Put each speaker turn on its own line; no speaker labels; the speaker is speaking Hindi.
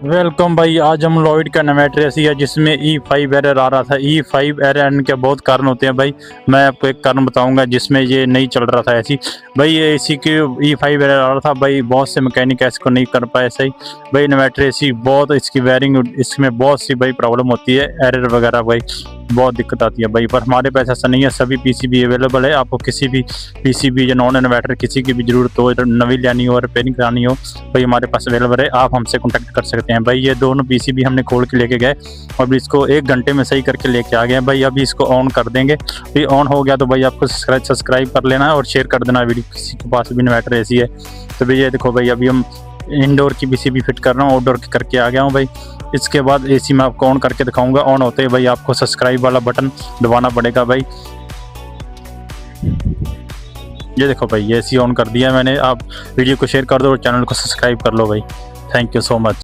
वेलकम भाई। आज हम लॉयड का इन्वर्टर एसी है जिसमें E5 एरर आ रहा था। E5 एरर आने के बहुत कारण होते हैं भाई। मैं आपको एक कारण बताऊंगा जिसमें ये नहीं चल रहा था एसी। भाई ये एसी के E5 एरर आ रहा था भाई। बहुत से मैकेनिक ऐसे को नहीं कर पाए सही भाई। इन्वर्टर एसी बहुत इसकी वायरिंग इसमें बहुत सी भाई प्रॉब्लम होती है, एरर वगैरह भाई बहुत दिक्कत आती है भाई। पर हमारे पास ऐसा नहीं है, सभी पीसीबी अवेलेबल है। आपको किसी भी पीसीबी या नॉन इन्वर्टर किसी की भी जरूरत हो, नवी लेनी हो, रिपेयरिंग करानी हो भाई, हमारे पास अवेलेबल है। आप हमसे कॉन्टैक्ट कर सकते हैं भाई। ये दोनों पीसीबी हमने खोल के लेके गए और इसको 1 घंटे में सही करके लेके आ गए भाई। अभी इसको ऑन कर देंगे। भाई ऑन हो गया तो भाई आपको सब्सक्राइब कर लेना है और शेयर कर देना वीडियो, किसी के पास भी इन्वर्टर ऐसी है तो भाई। ये देखो भाई, अभी हम इंडोर की पीसीबी फिट कर रहा हूँ, आउटडोर की करके आ गया हूँ भाई। इसके बाद एसी में आपको ऑन करके दिखाऊंगा। ऑन होते ही भाई आपको सब्सक्राइब वाला बटन दबाना पड़ेगा भाई। ये देखो भाई, ये एसी ऑन कर दिया मैंने। आप वीडियो को शेयर कर दो और चैनल को सब्सक्राइब कर लो भाई। Thank you so much.